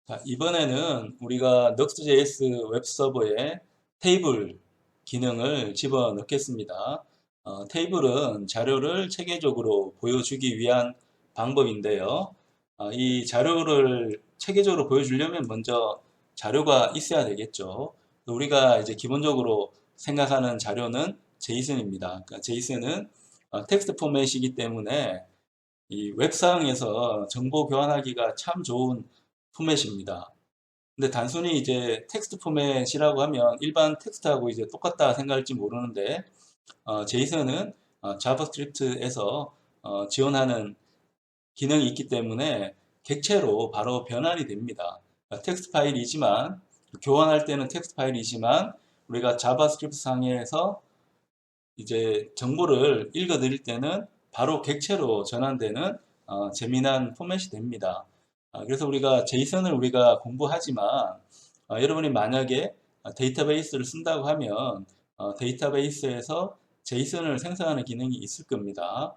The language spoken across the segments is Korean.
자, 이번에는 우리가 Next.js 웹서버에 테이블 기능을 집어넣겠습니다. 테이블은 자료를 체계적으로 보여주기 위한 방법인데요. 이 자료를 체계적으로 보여주려면 먼저 자료가 있어야 되겠죠. 우리가 이제 기본적으로 생각하는 자료는 JSON입니다. 그러니까 JSON은 텍스트 포맷이기 때문에 이 웹상에서 정보 교환하기가 참 좋은 포맷입니다. 근데 단순히 이제 텍스트 포맷이라고 하면 일반 텍스트하고 이제 똑같다 생각할지 모르는데, 제이슨은 자바스크립트에서 지원하는 기능이 있기 때문에 객체로 바로 변환이 됩니다. 텍스트 파일이지만, 교환할 때는 텍스트 파일이지만, 우리가 자바스크립트 상에서 이제 정보를 읽어드릴 때는 바로 객체로 전환되는 재미난 포맷이 됩니다. 그래서 우리가 제이슨을 우리가 공부하지만 여러분이 만약에 데이터베이스를 쓴다고 하면 데이터베이스에서 제이슨을 생성하는 기능이 있을 겁니다.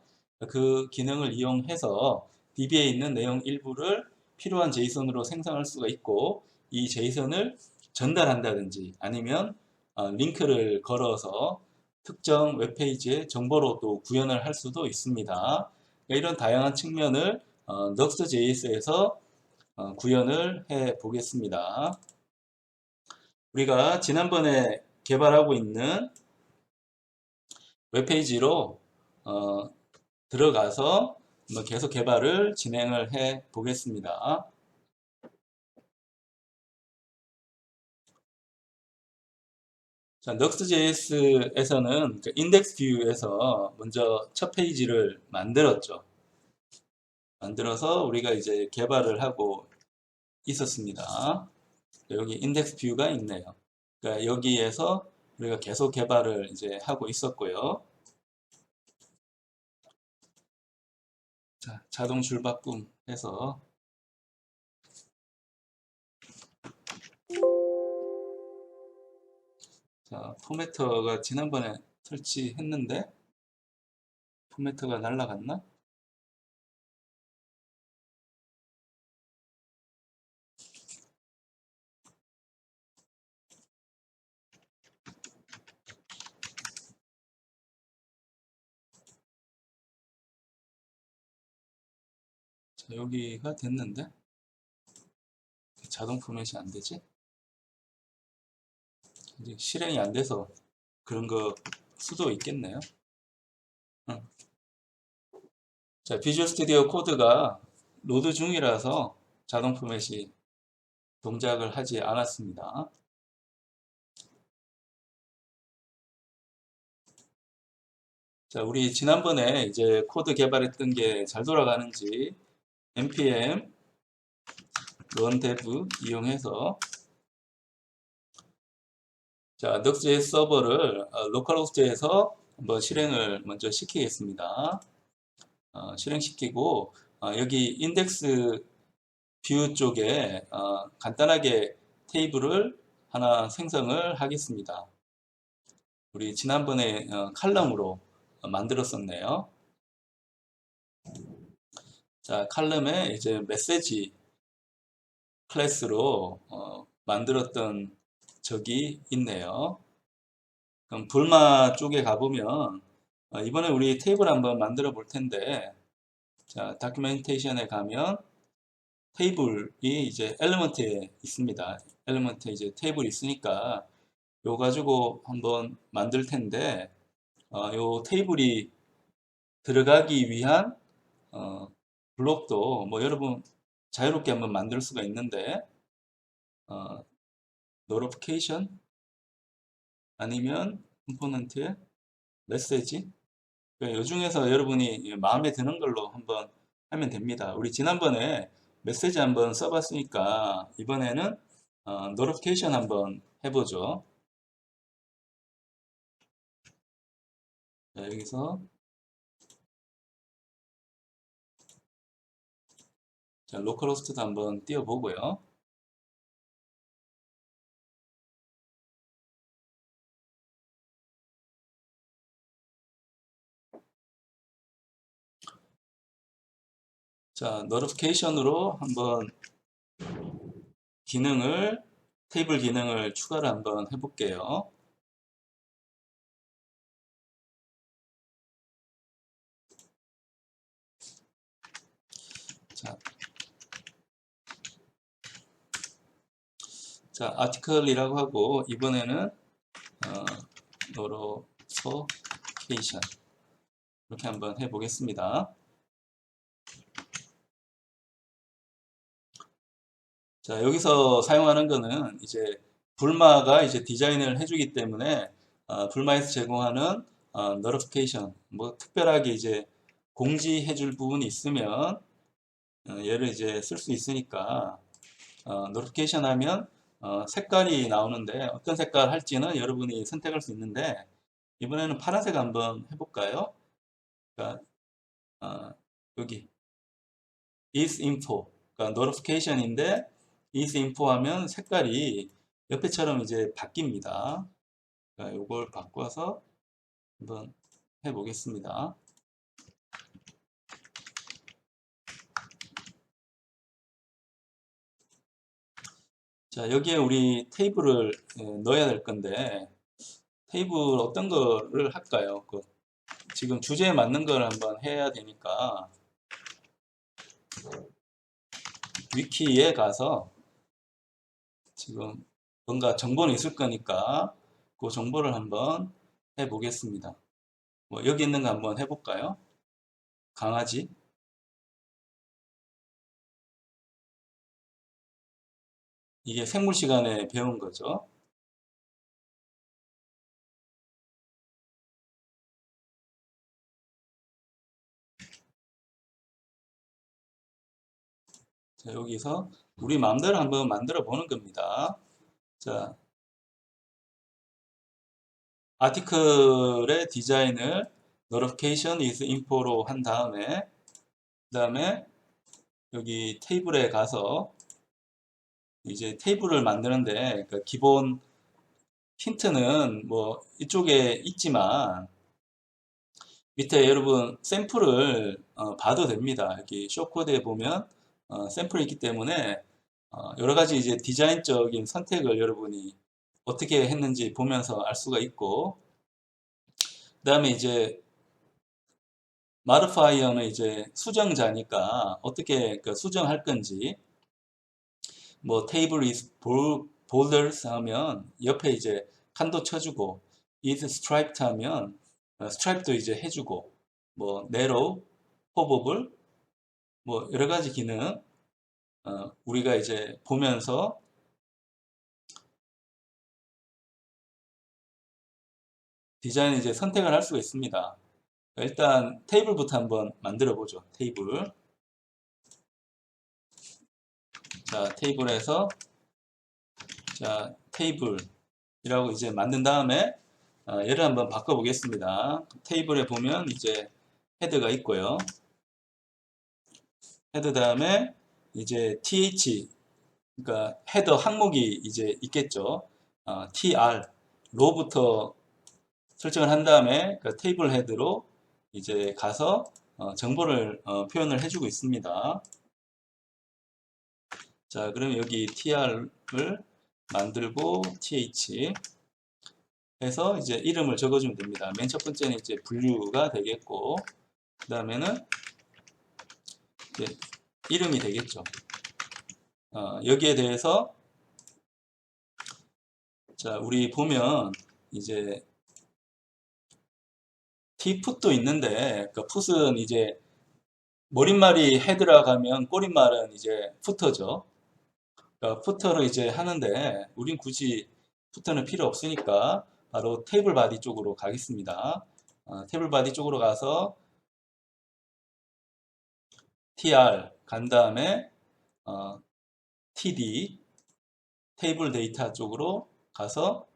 그 기능을 이용해서 DB에 있는 내용 일부를 필요한 제이슨으로 생성할 수가 있고, 이 제이슨을 전달한다든지 아니면 링크를 걸어서 특정 웹페이지의 정보로 또 구현을 할 수도 있습니다. 그러니까 이런 다양한 측면을 Next.js에서 구현을 해 보겠습니다. 우리가 지난번에 개발하고 있는 웹페이지로 들어가서 계속 개발을 진행을 해 보겠습니다. 자, Next.js에서는 인덱스 뷰에서 먼저 첫 페이지를 만들었죠. 만들어서 우리가 이제 개발을 하고 있었습니다. 여기 인덱스 뷰가 있네요. 그러니까 여기에서 우리가 계속 개발을 이제 하고 있었고요. 자, 자동 줄바꿈 해서 자, 포매터가 지난번에 설치했는데 포매터가 날라갔나? 자, 여기가 됐는데 자동 포맷이 안 되지? 이제 실행이 안 돼서 그런 거 수도 있겠네요. 응. 자, 비주얼 스튜디오 코드가 로드 중이라서 자동 포맷이 동작을 하지 않았습니다. 자, 우리 지난번에 이제 코드 개발했던 게 잘 돌아가는지 npm run dev 이용해서 자, Next.js 서버를 로컬호스트에서 한번 실행을 먼저 시키겠습니다. 실행시키고 여기 인덱스 뷰 쪽에 간단하게 테이블을 하나 생성을 하겠습니다. 우리 지난번에 칼럼으로 만들었었네요. 자, 칼럼에 이제 메시지 클래스로 만들었던 적이 있네요. 그럼 불마 쪽에 가보면 이번에 우리 테이블 한번 만들어 볼 텐데, 자, 다큐멘테이션에 가면 테이블이 이제 엘리먼트에 있습니다. 엘리먼트에 이제 테이블이 있으니까 요 가지고 한번 만들 텐데, 요 테이블이 들어가기 위한 어, 블록도 뭐 여러분 자유롭게 한번 만들 수가 있는데, 어, 노티피케이션 아니면 컴포넌트에 메시지, 이 중에서 여러분이 마음에 드는 걸로 한번 하면 됩니다. 우리 지난번에 메시지 한번 써봤으니까 이번에는 노티피케이션 한번 해보죠. 자, 여기서 자, 로컬호스트도 한번 띄워보고요. 자, 노티피케이션으로 한번 테이블 기능을 추가를 한번 해볼게요. 자, 아티클이라고 하고 이번에는 노티피케이션 이렇게 한번 해보겠습니다. 자, 여기서 사용하는 거는 이제 불마가 이제 디자인을 해주기 때문에 불마에서 제공하는 notification 뭐 특별하게 이제 공지해줄 부분이 있으면 얘를 이제 쓸 수 있으니까 notification 하면 색깔이 나오는데 어떤 색깔 할지는 여러분이 선택할 수 있는데 이번에는 파란색 한번 해볼까요? 그러니까 여기 is info 그러니까 notification인데 is info 하면 색깔이 옆에처럼 이제 바뀝니다. 그러니까 이걸 바꿔서 한번 해보겠습니다. 자, 여기에 우리 테이블을 넣어야 될 건데 테이블 어떤 거를 할까요? 지금 주제에 맞는 걸 한번 해야 되니까 위키에 가서 지금 뭔가 정보는 있을 거니까 그 정보를 한번 해보겠습니다. 뭐 여기 있는 거 한번 해볼까요? 강아지. 이게 생물 시간에 배운 거죠. 자, 여기서 우리 마음대로 한번 만들어 보는 겁니다. 자, 아티클의 디자인을 notification is info로 한 다음에 그 다음에 여기 테이블에 가서 이제 테이블을 만드는데 그 기본 힌트는 뭐 이쪽에 있지만 밑에 여러분 샘플을 봐도 됩니다. 여기 쇼코드에 보면 샘플이 있기 때문에 여러 가지 이제 디자인적인 선택을 여러분이 어떻게 했는지 보면서 알 수가 있고 그 다음에 이제 modifier는 이제 수정자니까 어떻게 그 수정할 건지 뭐 table is boulders 하면 옆에 이제 칸도 쳐주고 is striped 하면 스트라이프도 이제 해주고 뭐 narrow, hovable 뭐 여러 가지 기능 우리가 이제 보면서 디자인 이제 선택을 할 수가 있습니다. 일단 테이블부터 한번 만들어 보죠. 테이블. 자, 테이블에서 자, 테이블이라고 이제 만든 다음에 얘를 한번 바꿔 보겠습니다. 테이블에 보면 이제 헤드가 있고요. 헤드 다음에 이제 th 그러니까 헤더 항목이 이제 있겠죠. tr 로부터 설정을 한 다음에 그 테이블 헤드로 이제 가서 정보를 표현을 해주고 있습니다. 자, 그럼 여기 tr을 만들고 th 해서 이제 이름을 적어주면 됩니다. 맨 첫 번째는 이제 분류가 되겠고, 그 다음에는 이제 이름이 되겠죠. 여기에 대해서 자, 우리 보면 이제 t풋도 있는데 그 풋은 이제 머릿말이 헤드라 가면 꼬릿말은 이제 푸터죠. 그러니까 푸터를 이제 하는데 우린 굳이 푸터는 필요 없으니까 바로 테이블 바디 쪽으로 가겠습니다. 테이블 바디 쪽으로 가서 tr 간 다음에 td 테이블 데이터 쪽으로 가서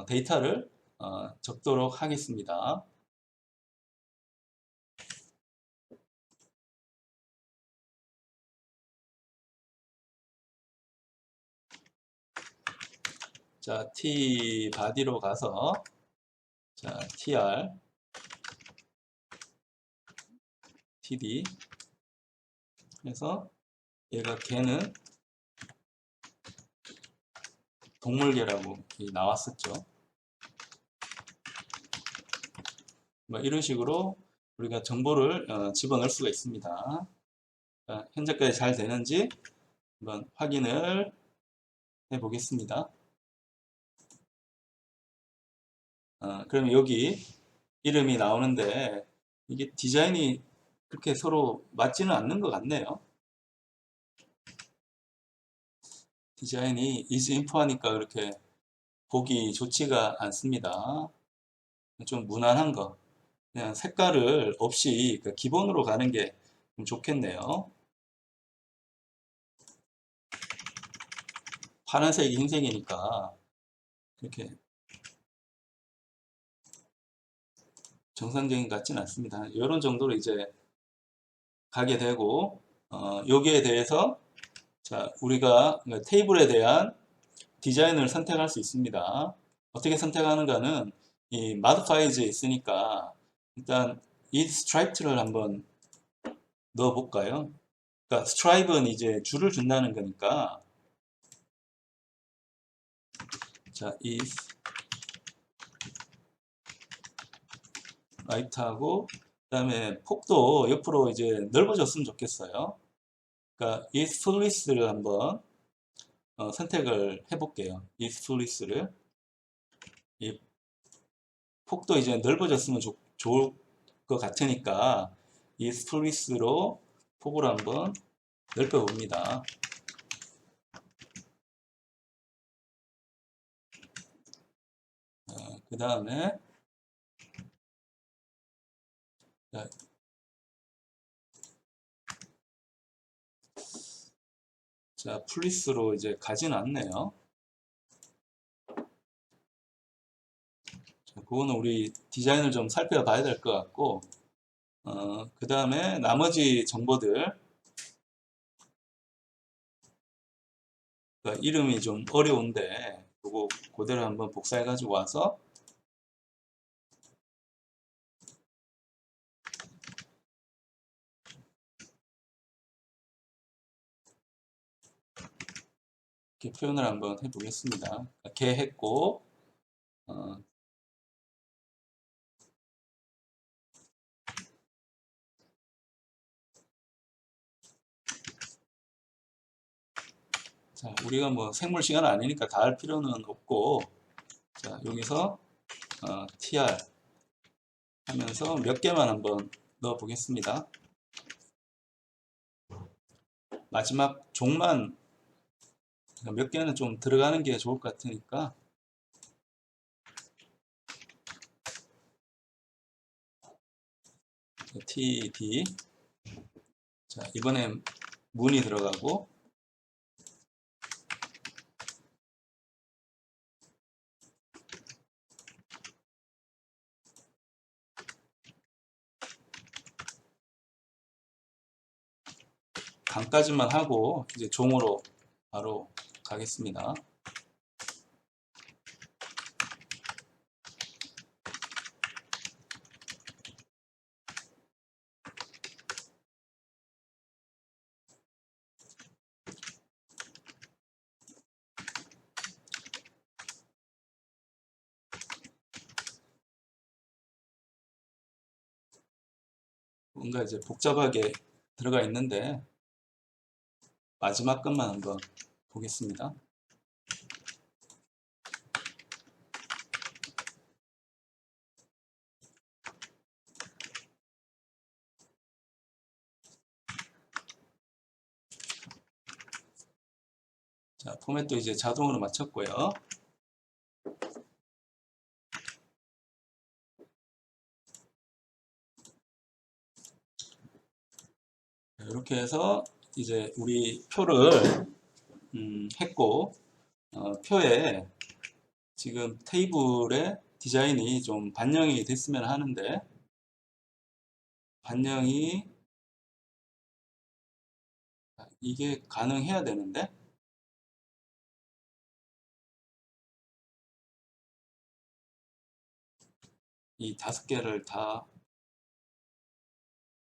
데이터를 적도록 하겠습니다. 자, t 바디로 가서 자, tr td 해서 얘가 걔는 동물계라고 나왔었죠. 뭐 이런 식으로 우리가 정보를 집어넣을 수가 있습니다. 현재까지 잘 되는지 한번 확인을 해 보겠습니다. 그럼 여기 이름이 나오는데 이게 디자인이 그렇게 서로 맞지는 않는 것 같네요. 디자인이 is info 하니까 그렇게 보기 좋지가 않습니다. 좀 무난한 거, 그냥 색깔을 없이 그 기본으로 가는 게 좀 좋겠네요. 파란색이 흰색이니까 이렇게 정상적인 것 같지는 않습니다. 이런 정도로 이제 가게 되고, 여기에 대해서 자, 우리가 테이블에 대한 디자인을 선택할 수 있습니다. 어떻게 선택하는가는 이 modifies에 있으니까 일단 이 striped를 한번 넣어 볼까요? 그러니까 stripe는 이제 줄을 준다는 거니까 자, is right하고 그다음에 폭도 옆으로 이제 넓어졌으면 좋겠어요. 그러니까 is fullest를 한번 선택을 해 볼게요. is fullest를 이 폭도 이제 넓어졌으면 좋을 것 같으니까 is fullest로 폭을 한번 넓혀 봅니다. 그 다음에 자, 플리스로 이제 가진 않네요. 자, 그거는 우리 디자인을 좀 살펴봐야 될 것 같고, 그 다음에 나머지 정보들, 그러니까 이름이 좀 어려운데, 그거 그대로 한번 복사해 가지고 와서, 이렇게 표현을 한번 해보겠습니다. 개 했고, 어, 자, 우리가 뭐 생물 시간 아니니까 다 할 필요는 없고, 자, 여기서 tr 하면서 몇 개만 한번 넣어 보겠습니다. 마지막 종만 몇 개는 좀 들어가는 게 좋을 것 같으니까 td 자, 이번엔 문이 들어가고 강까지만 하고 이제 종으로 바로 가겠습니다. 뭔가 이제 복잡하게 들어가 있는데 마지막 것만 한번 보겠습니다. 자, 포맷도 이제 자동으로 맞췄고요. 이렇게 해서 이제 우리 표를 했고 표에 지금 테이블의 디자인이 좀 반영이 됐으면 하는데 반영이 이게 가능해야 되는데 이 5개를 다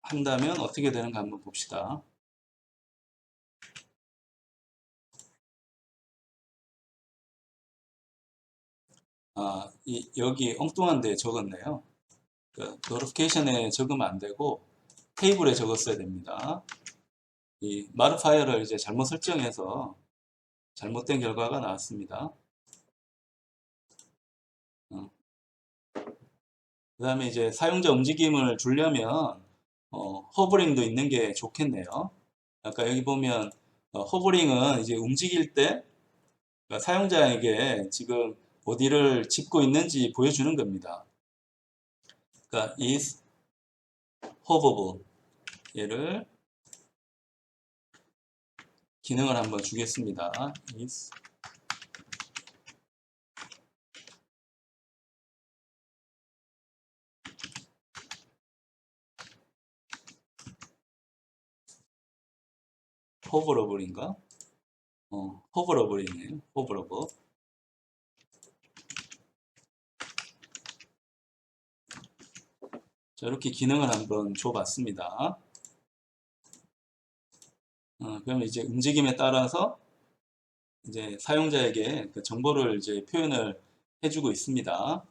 한다면 어떻게 되는가 한번 봅시다. 여기 엉뚱한 데 적었네요. 노티피케이션에 적으면 안 되고 테이블에 적었어야 됩니다. 이 modifier를 이제 잘못 설정해서 잘못된 결과가 나왔습니다. 그 다음에 이제 사용자 움직임을 주려면 허브링도 있는 게 좋겠네요. 아까 여기 보면 허브링은 이제 움직일 때 그러니까 사용자에게 지금 어디를 짚고 있는지 보여주는 겁니다. 그러니까 is hoverable 얘를 기능을 한번 주겠습니다. is hoverable인가? hoverable이네요. hoverable. 자, 이렇게 기능을 한번 줘봤습니다. 그러면 이제 움직임에 따라서 이제 사용자에게 그 정보를 이제 표현을 해주고 있습니다.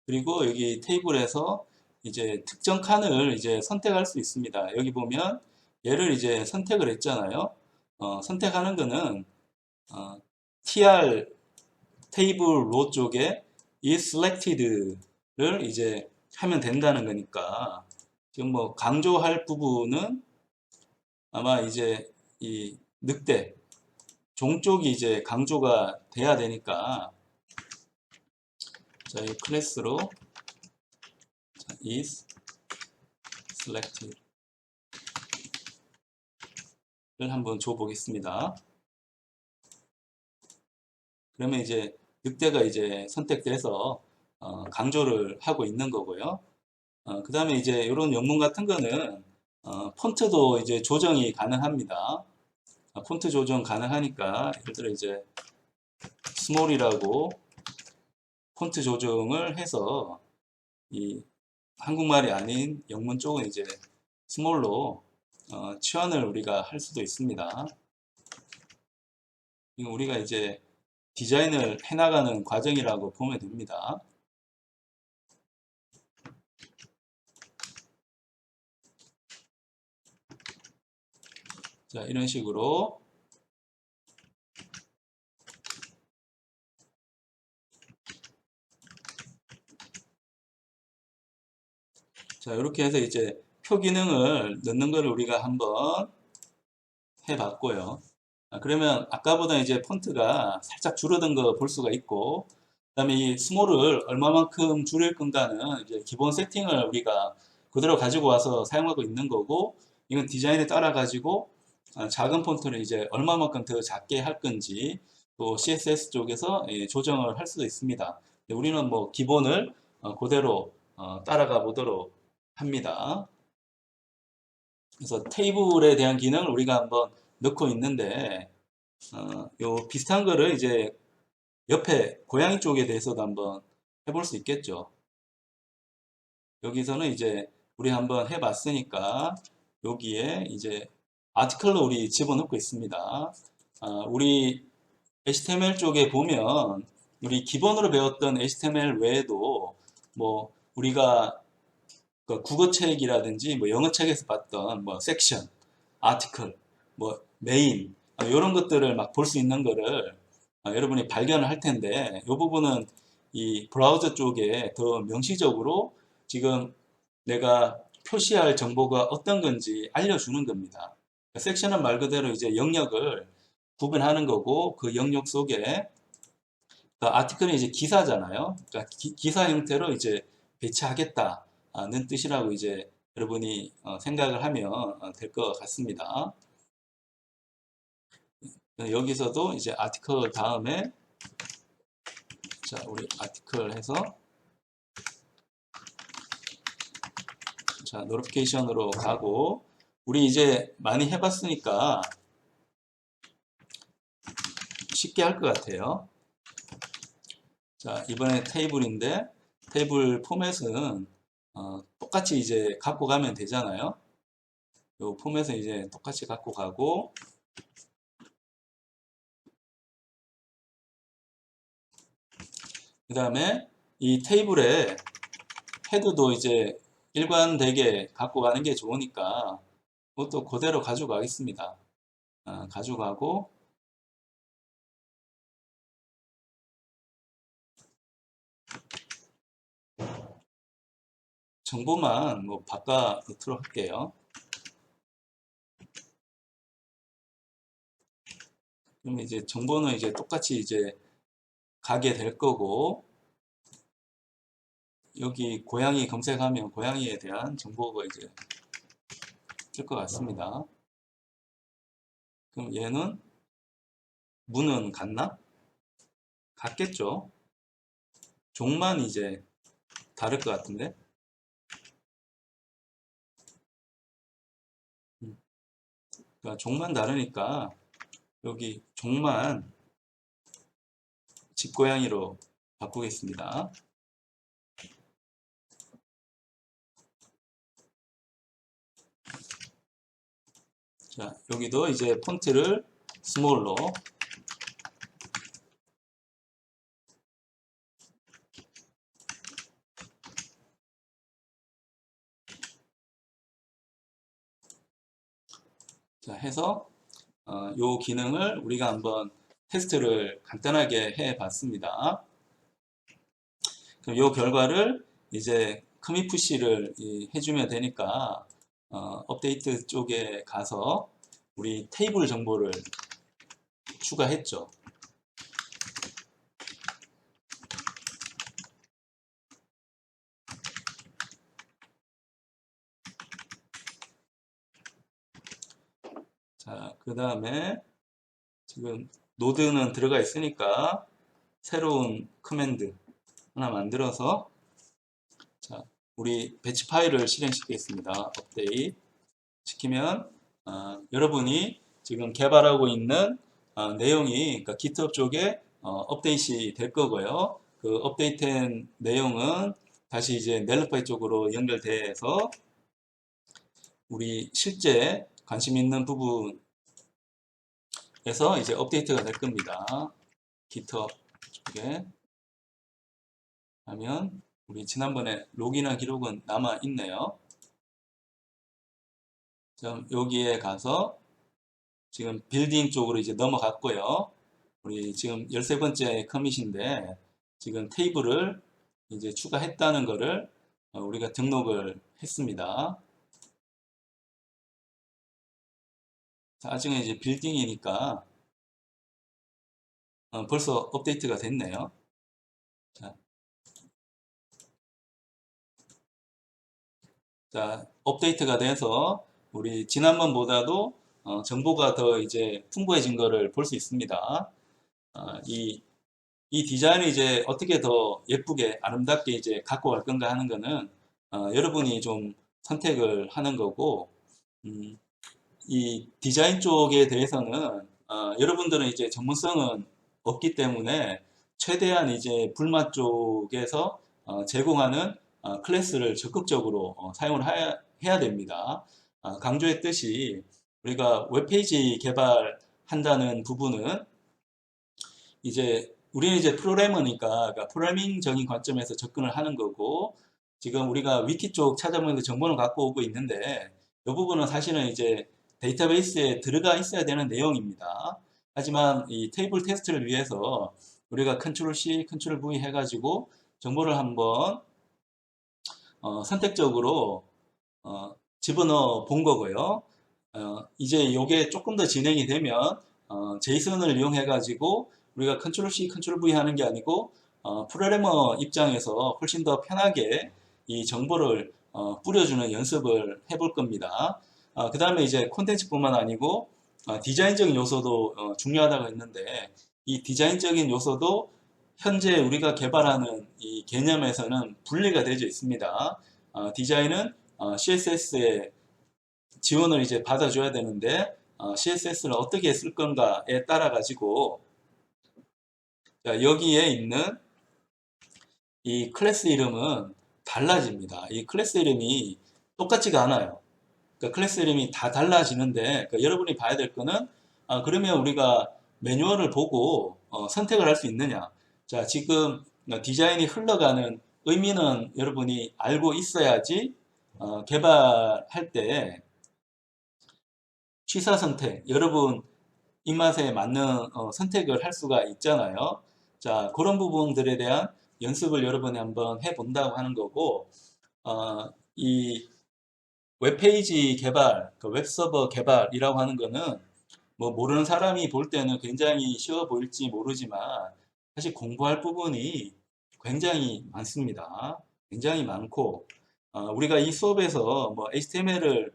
그리고 여기 테이블에서 이제 특정 칸을 이제 선택할 수 있습니다. 여기 보면 얘를 이제 선택을 했잖아요. 선택하는 거는 tr 테이블 로 쪽에 is selected를 이제 하면 된다는 거니까 지금 뭐 강조할 부분은 아마 이제 이 늑대 종 쪽이 이제 강조가 돼야 되니까 자, 이 클래스로 자, is selected 를 한번 줘 보겠습니다. 그러면 이제 늑대가 이제 선택돼서 강조를 하고 있는 거고요. 그 다음에 이제 이런 영문 같은 거는 폰트도 이제 조정이 가능합니다. 폰트 조정 가능하니까 예를 들어 이제 스몰이라고 폰트 조정을 해서 이 한국말이 아닌 영문 쪽은 이제 스몰로 치환을 우리가 할 수도 있습니다. 이거 우리가 이제 디자인을 해나가는 과정이라고 보면 됩니다. 자, 이런 식으로 자, 이렇게 해서 이제 표 기능을 넣는 거를 우리가 한번 해봤고요. 그러면 아까보다 이제 폰트가 살짝 줄어든 거 볼 수가 있고, 그 다음에 이 스몰을 얼마만큼 줄일 건가는 이제 기본 세팅을 우리가 그대로 가지고 와서 사용하고 있는 거고, 이건 디자인에 따라 가지고 작은 폰트를 이제 얼마만큼 더 작게 할 건지 또 CSS 쪽에서 조정을 할 수도 있습니다. 우리는 뭐 기본을 그대로 따라가 보도록 합니다. 그래서 테이블에 대한 기능을 우리가 한번 넣고 있는데 요 비슷한 거를 이제 옆에 고양이 쪽에 대해서도 한번 해볼 수 있겠죠. 여기서는 이제 우리 한번 해봤으니까 여기에 이제 아티클로 우리 집어넣고 있습니다. 우리 HTML 쪽에 보면 우리 기본으로 배웠던 HTML 외에도 뭐 우리가 그 국어책이라든지 뭐 영어책에서 봤던 뭐 섹션, 아티클, 뭐 메인 이런 것들을 막 볼 수 있는 거를 여러분이 발견을 할 텐데 이 부분은 이 브라우저 쪽에 더 명시적으로 지금 내가 표시할 정보가 어떤 건지 알려주는 겁니다. 섹션은 말 그대로 이제 영역을 구분하는 거고 그 영역 속에 그 아티클은 이제 기사잖아요. 그러니까 기사 형태로 이제 배치하겠다는 뜻이라고 이제 여러분이 생각을 하면 될 것 같습니다. 여기서도 이제 아티클 다음에 자 우리 아티클 해서 자 노티피케이션으로 가고 우리 이제 많이 해봤으니까 쉽게 할 것 같아요. 자 이번에 테이블인데 테이블 포맷은 똑같이 이제 갖고 가면 되잖아요. 요 포맷은 이제 똑같이 갖고 가고 그 다음에 이 테이블에 헤드도 이제 일관되게 갖고 가는 게 좋으니까 그것도 그대로 가져가겠습니다. 가져가고 정보만 뭐 바꿔 놓도록 할게요. 그럼 이제 정보는 이제 똑같이 이제 가게 될 거고, 여기 고양이 검색하면 고양이에 대한 정보가 이제 뜰 것 같습니다. 그럼 얘는 문은 같나? 같겠죠. 종만 이제 다를 것 같은데. 그러니까 종만 다르니까 여기 종만 집고양이로 바꾸겠습니다. 자, 여기도 이제 폰트를 스몰로 자, 해서 요 기능을 우리가 한번 테스트를 간단하게 해 봤습니다. 그럼 요 결과를 이제 커밋 푸시를 해주면 되니까 업데이트 쪽에 가서 우리 테이블 정보를 추가했죠. 자, 그 다음에 지금 노드는 들어가 있으니까 새로운 커맨드 하나 만들어서 자, 우리 배치 파일을 실행시키겠습니다. 업데이트 시키면 여러분이 지금 개발하고 있는 내용이 그러니까 GitHub 쪽에 업데이트이 될 거고요. 그 업데이트된 내용은 다시 이제 넬로파이 쪽으로 연결돼서 우리 실제 관심 있는 부분에서 이제 업데이트가 될 겁니다. GitHub 쪽에 하면 우리 지난번에 로그인한 기록은 남아 있네요. 여기에 가서 지금 빌딩 쪽으로 이제 넘어갔고요. 우리 지금 13번째 커밋인데 지금 테이블을 이제 추가했다는 거를 우리가 등록을 했습니다. 자, 아직은 이제 빌딩이니까 벌써 업데이트가 됐네요. 자, 업데이트가 돼서 우리 지난번보다도 정보가 더 이제 풍부해진 거를 볼 수 있습니다. 이 디자인을 이제 어떻게 더 예쁘게 아름답게 이제 갖고 갈 건가 하는 거는 여러분이 좀 선택을 하는 거고, 이 디자인 쪽에 대해서는 여러분들은 이제 전문성은 없기 때문에 최대한 이제 불마 쪽에서 제공하는 클래스를 적극적으로 사용을 해야 됩니다. 강조했듯이 우리가 웹페이지 개발한다는 부분은 이제 우리는 이제 프로그래머니까 그러니까 프로그래밍적인 관점에서 접근을 하는 거고, 지금 우리가 위키 쪽 찾아보는데 정보를 갖고 오고 있는데 이 부분은 사실은 이제 데이터베이스에 들어가 있어야 되는 내용입니다. 하지만 이 테이블 테스트를 위해서 우리가 컨트롤 C, 컨트롤 V 해가지고 정보를 한번 선택적으로 집어넣어 본 거고요. 이제 이게 조금 더 진행이 되면 제이슨을 이용해 가지고 우리가 컨트롤 C, 컨트롤 V 하는 게 아니고 프로그래머 입장에서 훨씬 더 편하게 이 정보를 뿌려주는 연습을 해볼 겁니다. 그 다음에 이제 콘텐츠뿐만 아니고 디자인적인 요소도 중요하다고 했는데, 이 디자인적인 요소도 현재 우리가 개발하는 이 개념에서는 분리가 되어 있습니다. 디자인은 CSS에 지원을 이제 받아줘야 되는데 CSS를 어떻게 쓸 건가에 따라 가지고 여기에 있는 이 클래스 이름은 달라집니다. 이 클래스 이름이 똑같지가 않아요. 그러니까 클래스 이름이 다 달라지는데, 그러니까 여러분이 봐야 될 거는 그러면 우리가 매뉴얼을 보고 선택을 할 수 있느냐? 자, 지금 디자인이 흘러가는 의미는 여러분이 알고 있어야지 개발할 때 취사 선택, 여러분 입맛에 맞는 선택을 할 수가 있잖아요. 자, 그런 부분들에 대한 연습을 여러분이 한번 해본다고 하는 거고, 이 웹페이지 개발, 그 웹서버 개발이라고 하는 거는 뭐 모르는 사람이 볼 때는 굉장히 쉬워 보일지 모르지만 사실 공부할 부분이 굉장히 많습니다. 굉장히 많고 우리가 이 수업에서 뭐 HTML을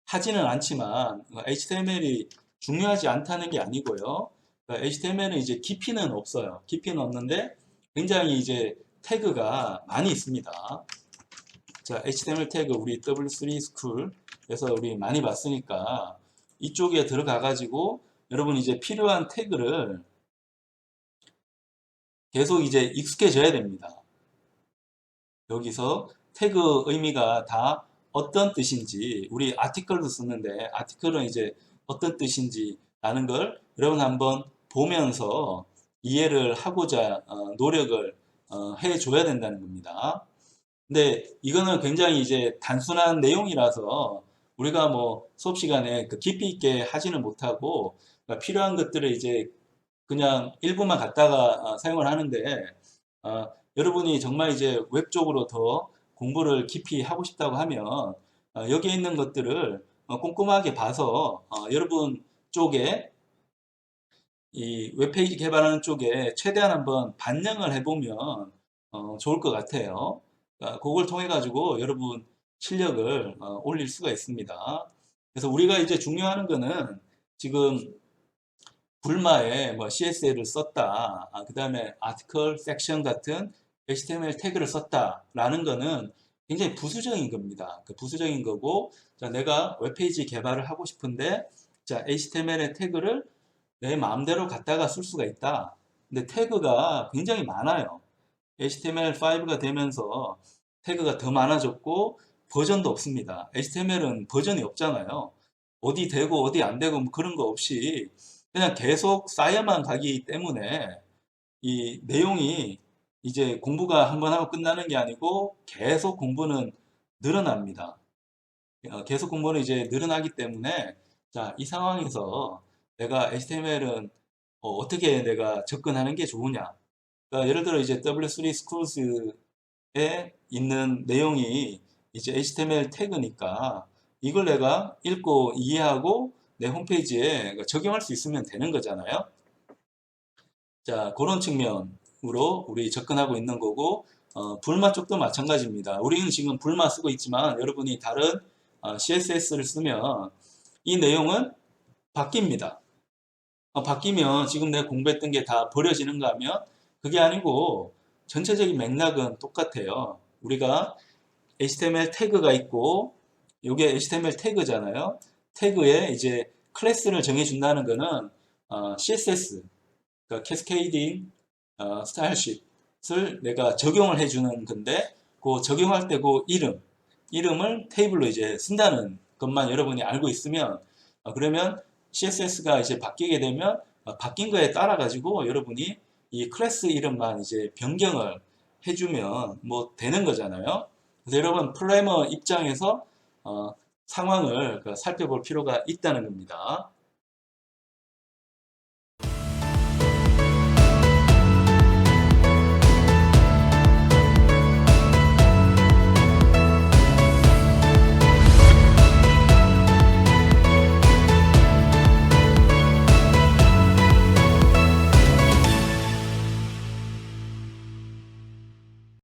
하지는 않지만 HTML이 중요하지 않다는 게 아니고요. HTML은 이제 깊이는 없어요. 깊이는 없는데 굉장히 이제 태그가 많이 있습니다. 자, HTML 태그 우리 W3 스쿨에서 우리 많이 봤으니까 이쪽에 들어가 가지고 여러분 이제 필요한 태그를 계속 이제 익숙해져야 됩니다. 여기서 태그 의미가 다 어떤 뜻인지, 우리 아티클도 쓰는데 아티클은 이제 어떤 뜻인지 라는 걸 여러분 한번 보면서 이해를 하고자 노력을 해줘야 된다는 겁니다. 근데 이거는 굉장히 이제 단순한 내용이라서 우리가 뭐 수업 시간에 그 깊이 있게 하지는 못하고 필요한 것들을 이제 그냥 일부만 갖다가 사용을 하는데 여러분이 정말 이제 웹 쪽으로 더 공부를 깊이 하고 싶다고 하면 여기에 있는 것들을 꼼꼼하게 봐서 여러분 쪽에 이 웹페이지 개발하는 쪽에 최대한 한번 반영을 해보면 좋을 것 같아요. 그걸 통해 가지고 여러분 실력을 올릴 수가 있습니다. 그래서 우리가 이제 중요한 거는 지금 불마에 뭐 CSS를 썼다, 그 다음에 아티클, 섹션 같은 HTML 태그를 썼다라는 거는 굉장히 부수적인 겁니다. 그 부수적인 거고, 자, 내가 웹페이지 개발을 하고 싶은데, 자, HTML의 태그를 내 마음대로 갖다가 쓸 수가 있다. 근데 태그가 굉장히 많아요. HTML5가 되면서 태그가 더 많아졌고 버전도 없습니다. HTML은 버전이 없잖아요. 어디 되고 어디 안 되고 뭐 그런 거 없이 그냥 계속 쌓여만 가기 때문에 이 내용이 이제 공부가 한번 하고 끝나는 게 아니고 계속 공부는 늘어납니다. 계속 공부는 이제 늘어나기 때문에 자, 이 상황에서 내가 HTML은 어떻게 내가 접근하는 게 좋으냐. 그러니까 예를 들어 이제 W3 Schools 있는 내용이 이제 HTML 태그니까 이걸 내가 읽고 이해하고 내 홈페이지에 적용할 수 있으면 되는 거잖아요. 자, 그런 측면으로 우리 접근하고 있는 거고, 불마 쪽도 마찬가지입니다. 우리는 지금 불마 쓰고 있지만 여러분이 다른 CSS를 쓰면 이 내용은 바뀝니다. 바뀌면 지금 내가 공부했던 게 다 버려지는가 하면 그게 아니고 전체적인 맥락은 똑같아요. 우리가 HTML 태그가 있고 이게 HTML 태그잖아요. 태그에 이제 클래스를 정해준다는 거는 CSS, 그러니까 캐스케이딩 스타일쉽을 내가 적용을 해주는 건데 그 적용할 때 그 이름을 테이블로 이제 쓴다는 것만 여러분이 알고 있으면 그러면 CSS가 이제 바뀌게 되면 바뀐 거에 따라 가지고 여러분이 이 클래스 이름만 이제 변경을 해주면 뭐 되는 거잖아요. 그래서 여러분 프로그래머 입장에서 상황을 살펴볼 필요가 있다는 겁니다.